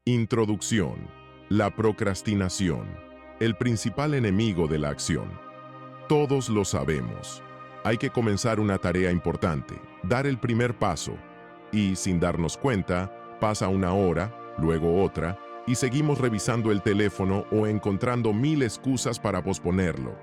Introducción. La procrastinación. El principal enemigo de la acción. Todos lo sabemos. Hay que comenzar una tarea importante, dar el primer paso, y sin darnos cuenta, pasa una hora, luego otra, y seguimos revisando el teléfono o encontrando mil excusas para posponerlo.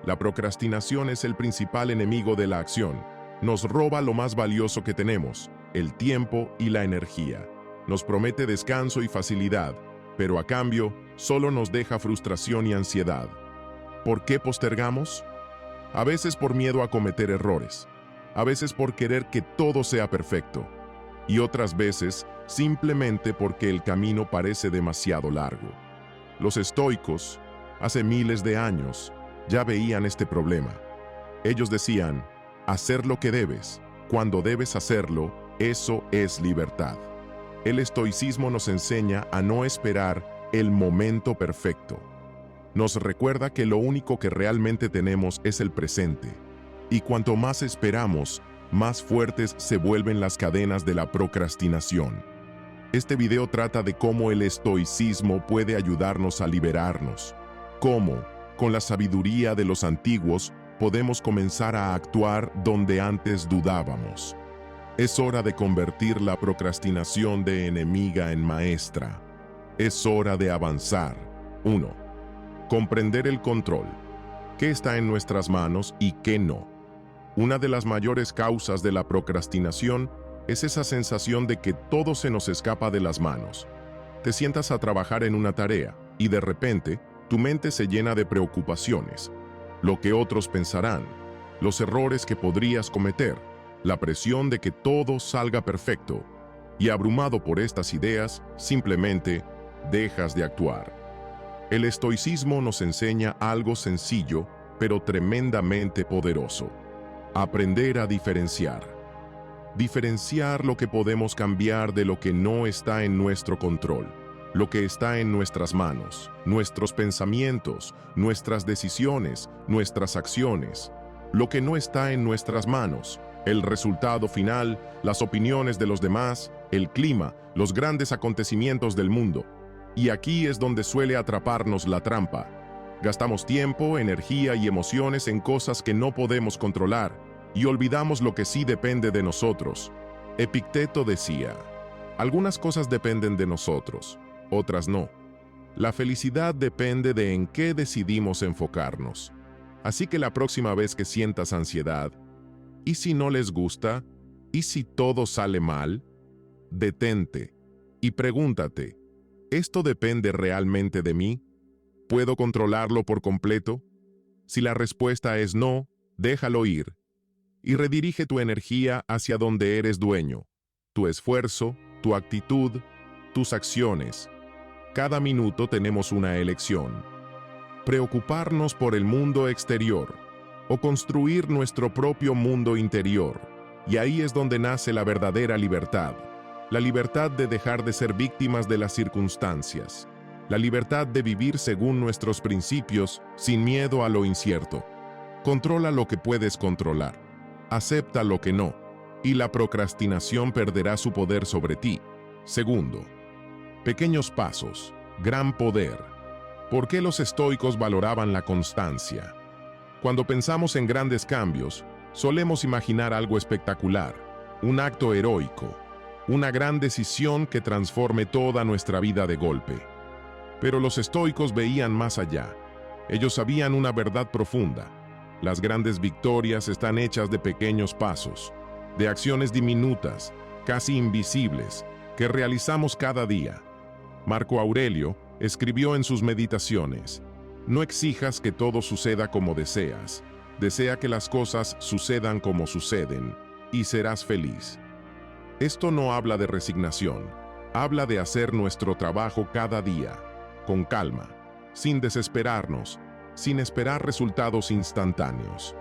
La procrastinación es el principal enemigo de la acción. Nos roba lo más valioso que tenemos, el tiempo y la energía. Nos promete descanso y facilidad, pero a cambio solo nos deja frustración y ansiedad. ¿Por qué postergamos? A veces por miedo a cometer errores, a veces por querer que todo sea perfecto, y otras veces simplemente porque el camino parece demasiado largo. Los estoicos, hace miles de años, ya veían este problema. Ellos decían, hacer lo que debes, cuando debes hacerlo, eso es libertad. El estoicismo nos enseña a no esperar el momento perfecto. Nos recuerda que lo único que realmente tenemos es el presente, y cuanto más esperamos, más fuertes se vuelven las cadenas de la procrastinación. Este video trata de cómo el estoicismo puede ayudarnos a liberarnos, cómo, con la sabiduría de los antiguos, podemos comenzar a actuar donde antes dudábamos. Es hora de convertir la procrastinación de enemiga en maestra. Es hora de avanzar. 1. Comprender el control. ¿Qué está en nuestras manos y qué no? Una de las mayores causas de la procrastinación es esa sensación de que todo se nos escapa de las manos. Te sientas a trabajar en una tarea y de repente tu mente se llena de preocupaciones. Lo que otros pensarán, los errores que podrías cometer, la presión de que todo salga perfecto. Y abrumado por estas ideas, simplemente dejas de actuar. El estoicismo nos enseña algo sencillo, pero tremendamente poderoso. Aprender a diferenciar. Diferenciar lo que podemos cambiar de lo que no está en nuestro control, lo que está en nuestras manos, nuestros pensamientos, nuestras decisiones, nuestras acciones. Lo que no está en nuestras manos, el resultado final, las opiniones de los demás, el clima, los grandes acontecimientos del mundo. Y aquí es donde suele atraparnos la trampa. Gastamos tiempo, energía y emociones en cosas que no podemos controlar y olvidamos lo que sí depende de nosotros. Epicteto decía, algunas cosas dependen de nosotros, otras no. La felicidad depende de en qué decidimos enfocarnos. Así que la próxima vez que sientas ansiedad, ¿y si no les gusta? ¿Y si todo sale mal? Detente y pregúntate, ¿esto depende realmente de mí? ¿Puedo controlarlo por completo? Si la respuesta es no, déjalo ir y redirige tu energía hacia donde eres dueño, tu esfuerzo, tu actitud, tus acciones. Cada minuto tenemos una elección. Preocuparnos por el mundo exterior o construir nuestro propio mundo interior. Y ahí es donde nace la verdadera libertad. La libertad de dejar de ser víctimas de las circunstancias. La libertad de vivir según nuestros principios, sin miedo a lo incierto. Controla lo que puedes controlar. Acepta lo que no, y la procrastinación perderá su poder sobre ti. Segundo, pequeños pasos, gran poder. ¿Por qué los estoicos valoraban la constancia? Cuando pensamos en grandes cambios, solemos imaginar algo espectacular, un acto heroico, una gran decisión que transforme toda nuestra vida de golpe. Pero los estoicos veían más allá. Ellos sabían una verdad profunda. Las grandes victorias están hechas de pequeños pasos, de acciones diminutas, casi invisibles, que realizamos cada día. Marco Aurelio escribió en sus meditaciones, no exijas que todo suceda como deseas, desea que las cosas sucedan como suceden, y serás feliz. Esto no habla de resignación, habla de hacer nuestro trabajo cada día, con calma, sin desesperarnos, sin esperar resultados instantáneos.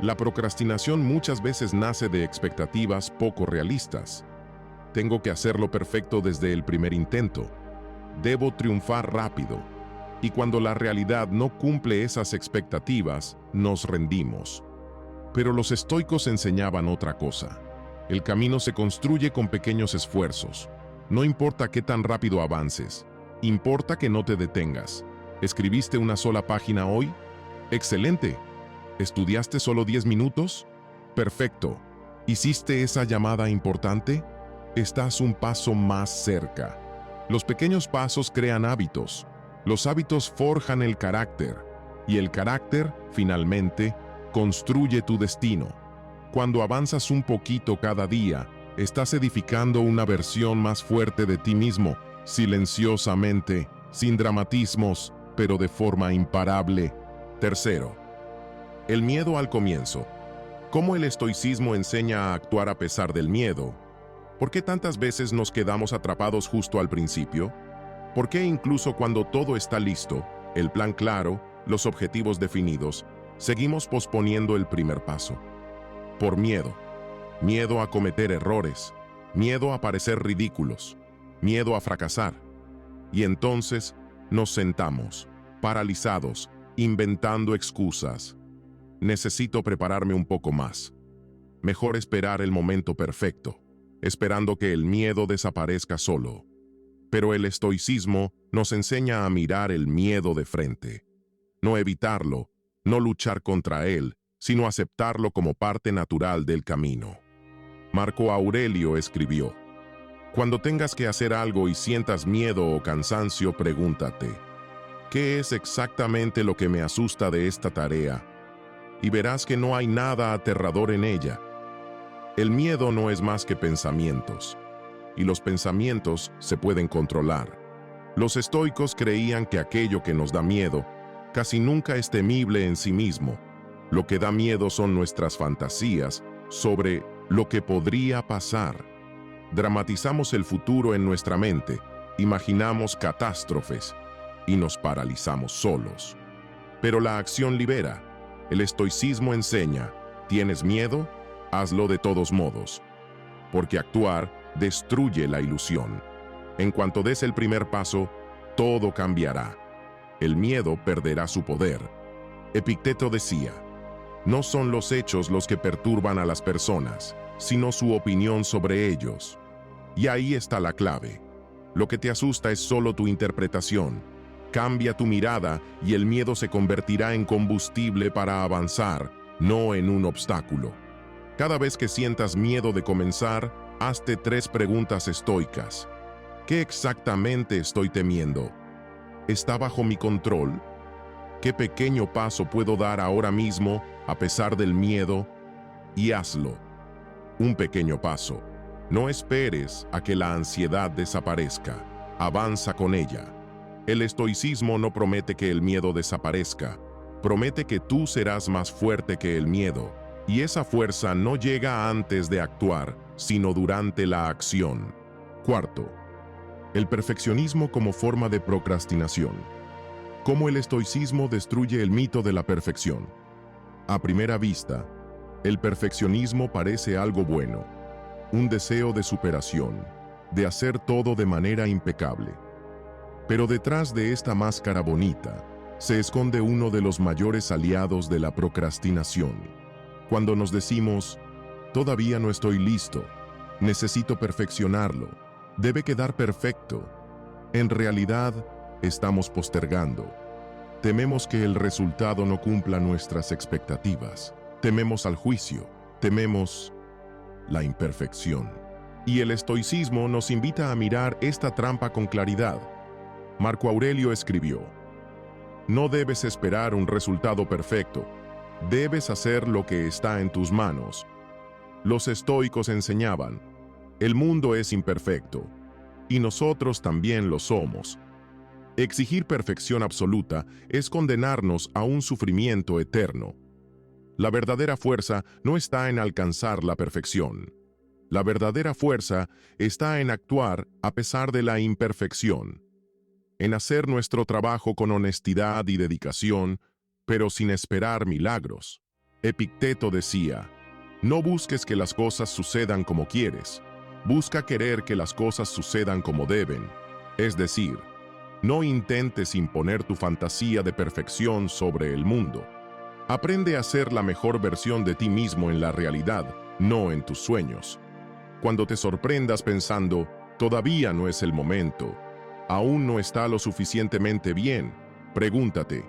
La procrastinación muchas veces nace de expectativas poco realistas. Tengo que hacerlo perfecto desde el primer intento. Debo triunfar rápido. Y cuando la realidad no cumple esas expectativas, nos rendimos. Pero los estoicos enseñaban otra cosa. El camino se construye con pequeños esfuerzos. No importa qué tan rápido avances, importa que no te detengas. ¿Escribiste una sola página hoy? ¡Excelente! ¿Estudiaste solo 10 minutos? ¡Perfecto! ¿Hiciste esa llamada importante? Estás un paso más cerca. Los pequeños pasos crean hábitos. Los hábitos forjan el carácter. Y el carácter, finalmente, construye tu destino. Cuando avanzas un poquito cada día, estás edificando una versión más fuerte de ti mismo, silenciosamente, sin dramatismos, pero de forma imparable. Tercero, el miedo al comienzo. ¿Cómo el estoicismo enseña a actuar a pesar del miedo? ¿Por qué tantas veces nos quedamos atrapados justo al principio? ¿Por qué incluso cuando todo está listo, el plan claro, los objetivos definidos, seguimos posponiendo el primer paso? Por miedo. Miedo a cometer errores, miedo a parecer ridículos, miedo a fracasar. Y entonces nos sentamos, paralizados, inventando excusas. Necesito prepararme un poco más. Mejor esperar el momento perfecto, esperando que el miedo desaparezca solo. Pero el estoicismo nos enseña a mirar el miedo de frente. No evitarlo, no luchar contra él, sino aceptarlo como parte natural del camino. Marco Aurelio escribió: cuando tengas que hacer algo y sientas miedo o cansancio, pregúntate, ¿qué es exactamente lo que me asusta de esta tarea? Y verás que no hay nada aterrador en ella. El miedo no es más que pensamientos, y los pensamientos se pueden controlar. Los estoicos creían que aquello que nos da miedo casi nunca es temible en sí mismo. Lo que da miedo son nuestras fantasías sobre lo que podría pasar. Dramatizamos el futuro en nuestra mente, imaginamos catástrofes y nos paralizamos solos. Pero la acción libera. El estoicismo enseña: ¿tienes miedo? Hazlo de todos modos, porque actuar destruye la ilusión. En cuanto des el primer paso, todo cambiará. El miedo perderá su poder. Epicteto decía: no son los hechos los que perturban a las personas, sino su opinión sobre ellos. Y ahí está la clave. Lo que te asusta es solo tu interpretación. Cambia tu mirada y el miedo se convertirá en combustible para avanzar, no en un obstáculo. Cada vez que sientas miedo de comenzar, hazte 3 preguntas estoicas. ¿Qué exactamente estoy temiendo? ¿Está bajo mi control? ¿Qué pequeño paso puedo dar ahora mismo a pesar del miedo? Y hazlo. Un pequeño paso. No esperes a que la ansiedad desaparezca. Avanza con ella. El estoicismo no promete que el miedo desaparezca. Promete que tú serás más fuerte que el miedo. Y esa fuerza no llega antes de actuar, sino durante la acción. Cuarto, el perfeccionismo como forma de procrastinación. ¿Cómo el estoicismo destruye el mito de la perfección? A primera vista, el perfeccionismo parece algo bueno, un deseo de superación, de hacer todo de manera impecable. Pero detrás de esta máscara bonita, se esconde uno de los mayores aliados de la procrastinación. Cuando nos decimos, todavía no estoy listo, necesito perfeccionarlo, debe quedar perfecto, en realidad estamos postergando. Tememos que el resultado no cumpla nuestras expectativas. Tememos al juicio. Tememos la imperfección. Y el estoicismo nos invita a mirar esta trampa con claridad. Marco Aurelio escribió: no debes esperar un resultado perfecto. Debes hacer lo que está en tus manos. Los estoicos enseñaban: el mundo es imperfecto, y nosotros también lo somos. Exigir perfección absoluta es condenarnos a un sufrimiento eterno. La verdadera fuerza no está en alcanzar la perfección. La verdadera fuerza está en actuar a pesar de la imperfección, en hacer nuestro trabajo con honestidad y dedicación, pero sin esperar milagros. Epicteto decía: no busques que las cosas sucedan como quieres, busca querer que las cosas sucedan como deben. Es decir, no intentes imponer tu fantasía de perfección sobre el mundo. Aprende a ser la mejor versión de ti mismo en la realidad, no en tus sueños. Cuando te sorprendas pensando, Todavía no es el momento. Aún no está lo suficientemente bien. Pregúntate,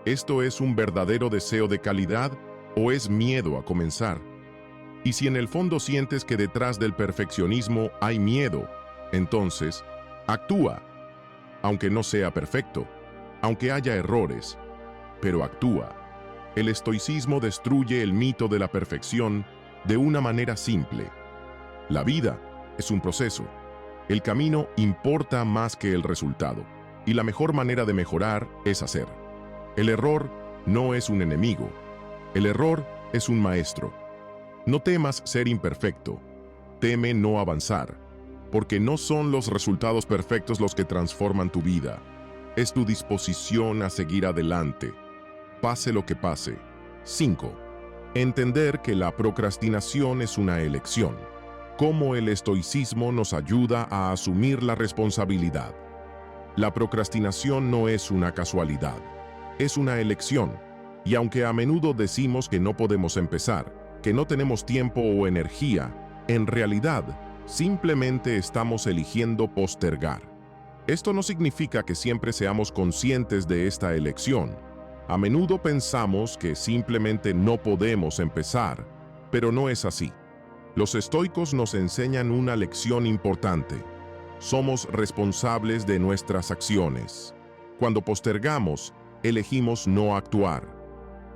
¿esto es un verdadero deseo de calidad o es miedo a comenzar? Y si en el fondo sientes que detrás del perfeccionismo hay miedo, entonces, actúa. Aunque no sea perfecto, aunque haya errores, pero actúa. El estoicismo destruye el mito de la perfección de una manera simple. La vida es un proceso. El camino importa más que el resultado, y la mejor manera de mejorar es hacer. El error no es un enemigo. El error es un maestro. No temas ser imperfecto. Teme no avanzar, porque no son los resultados perfectos los que transforman tu vida. Es tu disposición a seguir adelante, pase lo que pase. 5. Entender que la procrastinación es una elección. Cómo el estoicismo nos ayuda a asumir la responsabilidad. La procrastinación no es una casualidad, es una elección. Y aunque a menudo decimos que no podemos empezar, que no tenemos tiempo o energía, en realidad, simplemente estamos eligiendo postergar. Esto no significa que siempre seamos conscientes de esta elección. A menudo pensamos que simplemente no podemos empezar, pero no es así. Los estoicos nos enseñan una lección importante. Somos responsables de nuestras acciones. Cuando postergamos, elegimos no actuar.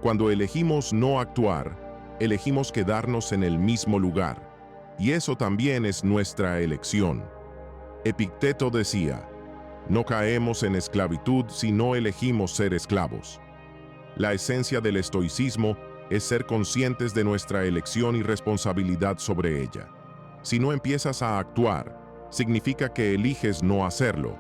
Cuando elegimos no actuar, elegimos quedarnos en el mismo lugar. Y eso también es nuestra elección. Epicteto decía, no caemos en esclavitud si no elegimos ser esclavos. La esencia del estoicismo es ser conscientes de nuestra elección y responsabilidad sobre ella. Si no empiezas a actuar, significa que eliges no hacerlo.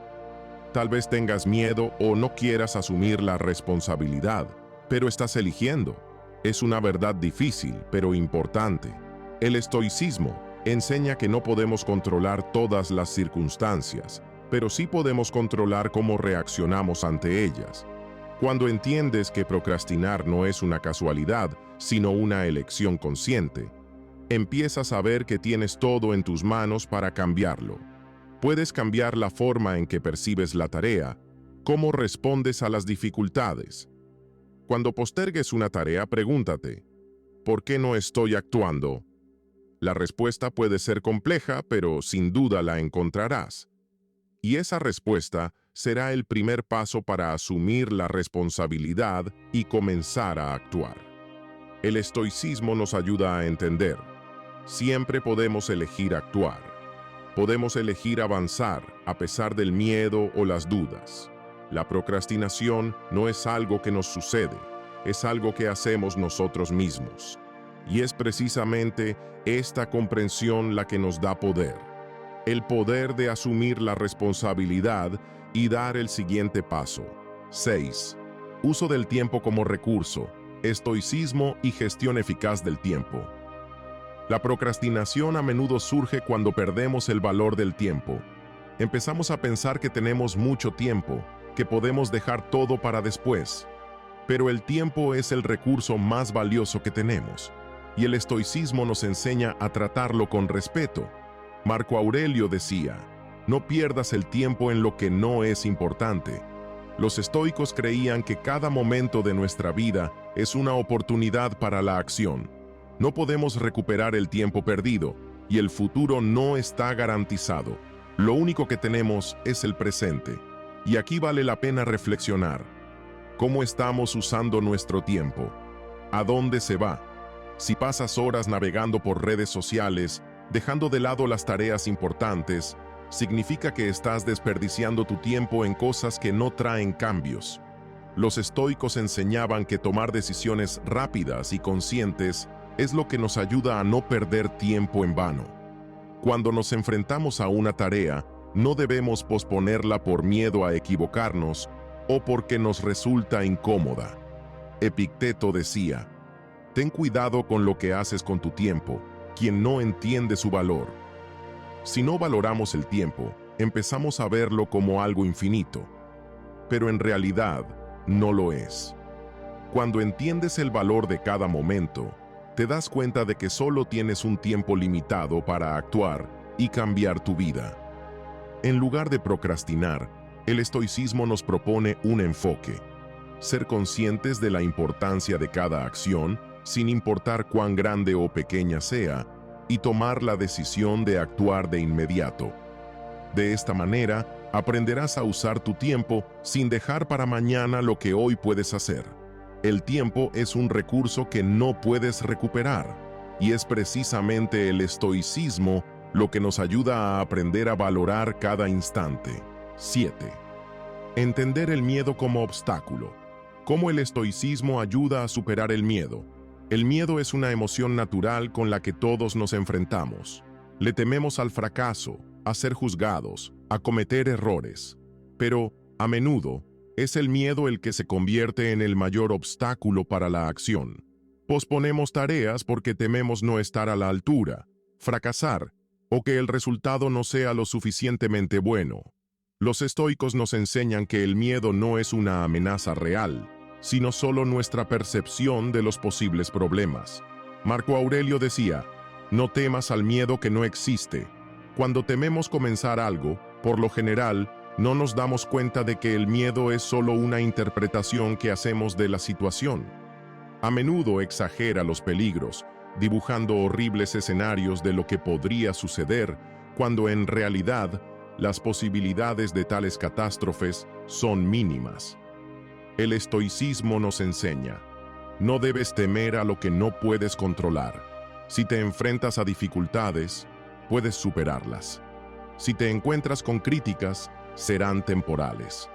Tal vez tengas miedo o no quieras asumir la responsabilidad, pero estás eligiendo. Es una verdad difícil, pero importante. El estoicismo enseña que no podemos controlar todas las circunstancias, pero sí podemos controlar cómo reaccionamos ante ellas. Cuando entiendes que procrastinar no es una casualidad, sino una elección consciente, empiezas a ver que tienes todo en tus manos para cambiarlo. Puedes cambiar la forma en que percibes la tarea, cómo respondes a las dificultades. Cuando postergues una tarea, pregúntate, ¿por qué no estoy actuando? La respuesta puede ser compleja, pero sin duda la encontrarás. Y esa respuesta será el primer paso para asumir la responsabilidad y comenzar a actuar. El estoicismo nos ayuda a entender. Siempre podemos elegir actuar. Podemos elegir avanzar a pesar del miedo o las dudas. La procrastinación no es algo que nos sucede, es algo que hacemos nosotros mismos. Y es precisamente esta comprensión la que nos da poder. El poder de asumir la responsabilidad y dar el siguiente paso. 6. Uso del tiempo como recurso, estoicismo y gestión eficaz del tiempo. La procrastinación a menudo surge cuando perdemos el valor del tiempo. Empezamos a pensar que tenemos mucho tiempo, que podemos dejar todo para después. Pero el tiempo es el recurso más valioso que tenemos, y el estoicismo nos enseña a tratarlo con respeto. Marco Aurelio decía, no pierdas el tiempo en lo que no es importante. Los estoicos creían que cada momento de nuestra vida es una oportunidad para la acción. No podemos recuperar el tiempo perdido, y el futuro no está garantizado. Lo único que tenemos es el presente. Y aquí vale la pena reflexionar. ¿Cómo estamos usando nuestro tiempo? ¿A dónde se va? Si pasas horas navegando por redes sociales, dejando de lado las tareas importantes, significa que estás desperdiciando tu tiempo en cosas que no traen cambios. Los estoicos enseñaban que tomar decisiones rápidas y conscientes es lo que nos ayuda a no perder tiempo en vano. Cuando nos enfrentamos a una tarea, no debemos posponerla por miedo a equivocarnos o porque nos resulta incómoda. Epicteto decía, ten cuidado con lo que haces con tu tiempo, quien no entiende su valor. Si no valoramos el tiempo, empezamos a verlo como algo infinito, pero en realidad no lo es. Cuando entiendes el valor de cada momento, te das cuenta de que solo tienes un tiempo limitado para actuar y cambiar tu vida. En lugar de procrastinar, el estoicismo nos propone un enfoque: ser conscientes de la importancia de cada acción, sin importar cuán grande o pequeña sea, y tomar la decisión de actuar de inmediato. De esta manera, aprenderás a usar tu tiempo sin dejar para mañana lo que hoy puedes hacer. El tiempo es un recurso que no puedes recuperar, y es precisamente el estoicismo lo que nos ayuda a aprender a valorar cada instante. 7. Entender el miedo como obstáculo. ¿Cómo el estoicismo ayuda a superar el miedo? El miedo es una emoción natural con la que todos nos enfrentamos. Le tememos al fracaso, a ser juzgados, a cometer errores. Pero, a menudo, es el miedo el que se convierte en el mayor obstáculo para la acción. Posponemos tareas porque tememos no estar a la altura, fracasar, o que el resultado no sea lo suficientemente bueno. Los estoicos nos enseñan que el miedo no es una amenaza real, sino solo nuestra percepción de los posibles problemas. Marco Aurelio decía: no temas al miedo que no existe. Cuando tememos comenzar algo, por lo general, no nos damos cuenta de que el miedo es solo una interpretación que hacemos de la situación. A menudo exagera los peligros, dibujando horribles escenarios de lo que podría suceder, cuando en realidad las posibilidades de tales catástrofes son mínimas. El estoicismo nos enseña: no debes temer a lo que no puedes controlar. Si te enfrentas a dificultades, puedes superarlas. Si te encuentras con críticas, serán temporales.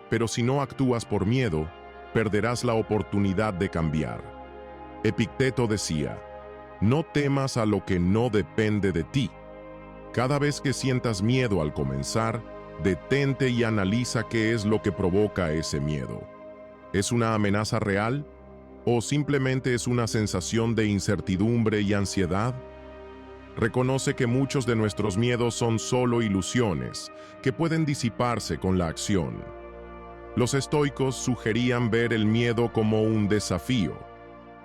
Pero si no actúas por miedo, perderás la oportunidad de cambiar. Epicteto decía: no temas a lo que no depende de ti. Cada vez que sientas miedo al comenzar, detente y analiza qué es lo que provoca ese miedo. ¿Es una amenaza real? ¿O simplemente es una sensación de incertidumbre y ansiedad? Reconoce que muchos de nuestros miedos son solo ilusiones, que pueden disiparse con la acción. Los estoicos sugerían ver el miedo como un desafío.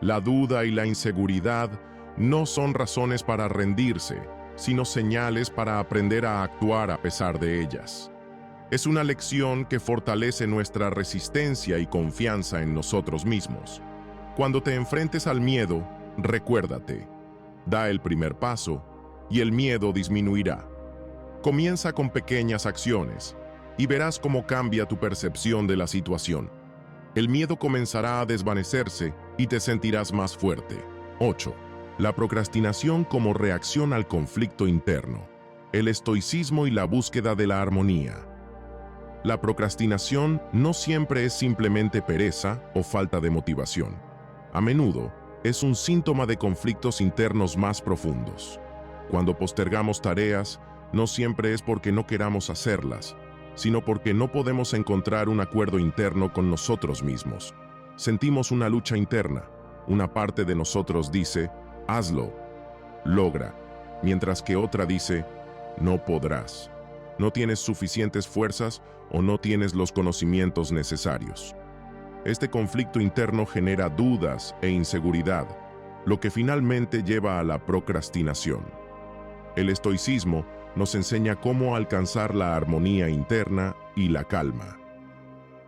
La duda y la inseguridad no son razones para rendirse, sino señales para aprender a actuar a pesar de ellas. Es una lección que fortalece nuestra resistencia y confianza en nosotros mismos. Cuando te enfrentes al miedo, recuérdate: da el primer paso y el miedo disminuirá. Comienza con pequeñas acciones y verás cómo cambia tu percepción de la situación. El miedo comenzará a desvanecerse y te sentirás más fuerte. 8. La procrastinación como reacción al conflicto interno. El estoicismo y la búsqueda de la armonía. La procrastinación no siempre es simplemente pereza o falta de motivación. A menudo, es un síntoma de conflictos internos más profundos. Cuando postergamos tareas, no siempre es porque no queramos hacerlas, sino porque no podemos encontrar un acuerdo interno con nosotros mismos. Sentimos una lucha interna. Una parte de nosotros dice: hazlo, logra, mientras que otra dice: no podrás, no tienes suficientes fuerzas o no tienes los conocimientos necesarios. Este conflicto interno genera dudas e inseguridad, lo que finalmente lleva a la procrastinación. El estoicismo nos enseña cómo alcanzar la armonía interna y la calma.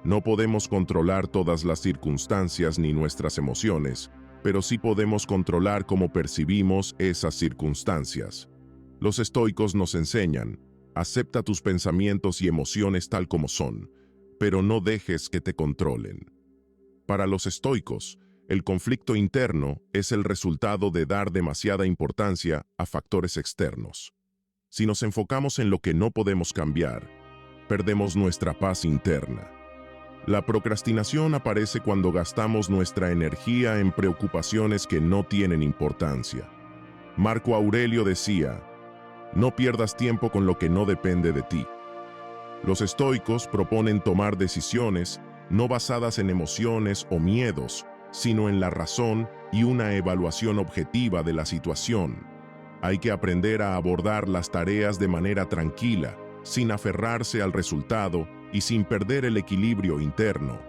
No podemos controlar todas las circunstancias ni nuestras emociones, pero sí podemos controlar cómo percibimos esas circunstancias. Los estoicos nos enseñan: acepta tus pensamientos y emociones tal como son, pero no dejes que te controlen. Para los estoicos, el conflicto interno es el resultado de dar demasiada importancia a factores externos. Si nos enfocamos en lo que no podemos cambiar, perdemos nuestra paz interna. La procrastinación aparece cuando gastamos nuestra energía en preocupaciones que no tienen importancia. Marco Aurelio decía: no pierdas tiempo con lo que no depende de ti. Los estoicos proponen tomar decisiones no basadas en emociones o miedos, sino en la razón y una evaluación objetiva de la situación. Hay que aprender a abordar las tareas de manera tranquila, sin aferrarse al resultado y sin perder el equilibrio interno.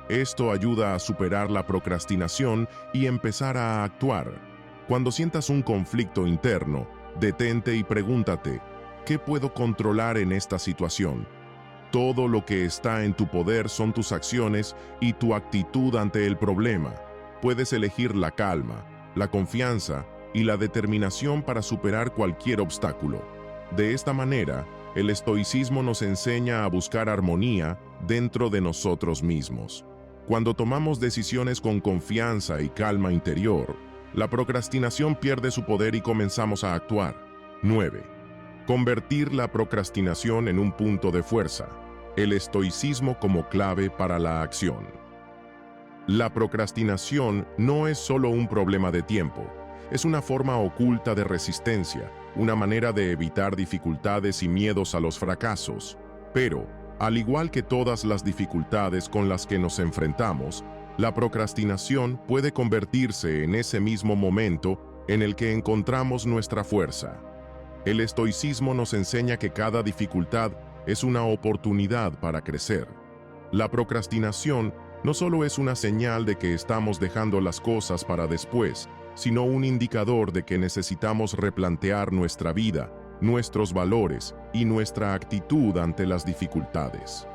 Esto ayuda a superar la procrastinación y empezar a actuar. Cuando sientas un conflicto interno, detente y pregúntate: ¿qué puedo controlar en esta situación? Todo lo que está en tu poder son tus acciones y tu actitud ante el problema. Puedes elegir la calma, la confianza y la determinación para superar cualquier obstáculo. De esta manera, el estoicismo nos enseña a buscar armonía dentro de nosotros mismos. Cuando tomamos decisiones con confianza y calma interior, la procrastinación pierde su poder y comenzamos a actuar. 9. Convertir la procrastinación en un punto de fuerza. El estoicismo como clave para la acción. La procrastinación no es solo un problema de tiempo, es una forma oculta de resistencia, una manera de evitar dificultades y miedos a los fracasos. Pero, al igual que todas las dificultades con las que nos enfrentamos, la procrastinación puede convertirse en ese mismo momento en el que encontramos nuestra fuerza. El estoicismo nos enseña que cada dificultad es una oportunidad para crecer. La procrastinación no solo es una señal de que estamos dejando las cosas para después, sino un indicador de que necesitamos replantear nuestra vida, nuestros valores y nuestra actitud ante las dificultades.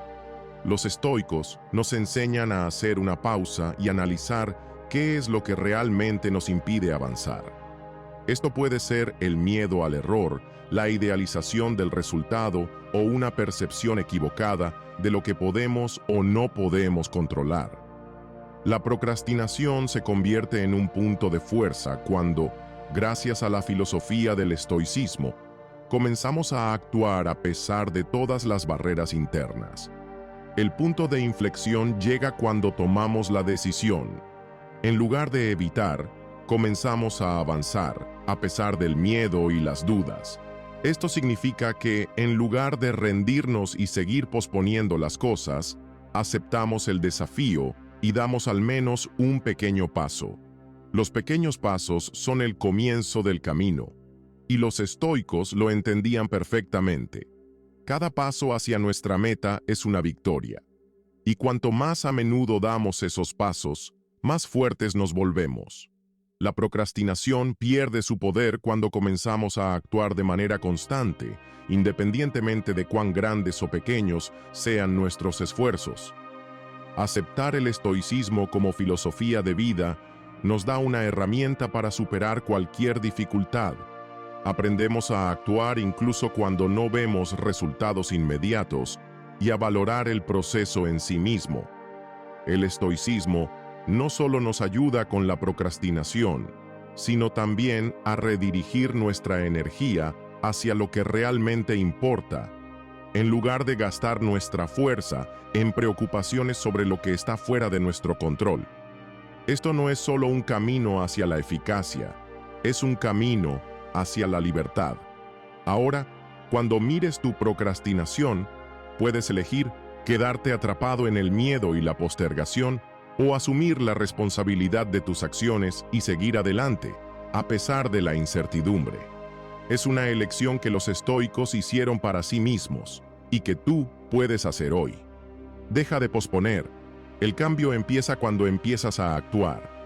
Los estoicos nos enseñan a hacer una pausa y analizar qué es lo que realmente nos impide avanzar. Esto puede ser el miedo al error, la idealización del resultado o una percepción equivocada de lo que podemos o no podemos controlar. La procrastinación se convierte en un punto de fuerza cuando, gracias a la filosofía del estoicismo, comenzamos a actuar a pesar de todas las barreras internas. El punto de inflexión llega cuando tomamos la decisión. En lugar de evitar, comenzamos a avanzar, a pesar del miedo y las dudas. Esto significa que, en lugar de rendirnos y seguir posponiendo las cosas, aceptamos el desafío y damos al menos un pequeño paso. Los pequeños pasos son el comienzo del camino, y los estoicos lo entendían perfectamente. Cada paso hacia nuestra meta es una victoria, y cuanto más a menudo damos esos pasos, más fuertes nos volvemos. La procrastinación pierde su poder cuando comenzamos a actuar de manera constante, independientemente de cuán grandes o pequeños sean nuestros esfuerzos. Aceptar el estoicismo como filosofía de vida nos da una herramienta para superar cualquier dificultad. Aprendemos a actuar incluso cuando no vemos resultados inmediatos y a valorar el proceso en sí mismo. El estoicismo no solo nos ayuda con la procrastinación, sino también a redirigir nuestra energía hacia lo que realmente importa, en lugar de gastar nuestra fuerza en preocupaciones sobre lo que está fuera de nuestro control. Esto no es solo un camino hacia la eficacia, es un camino hacia la libertad. Ahora, cuando mires tu procrastinación, puedes elegir quedarte atrapado en el miedo y la postergación o asumir la responsabilidad de tus acciones y seguir adelante, a pesar de la incertidumbre. Es una elección que los estoicos hicieron para sí mismos y que tú puedes hacer hoy. Deja de posponer. El cambio empieza cuando empiezas a actuar.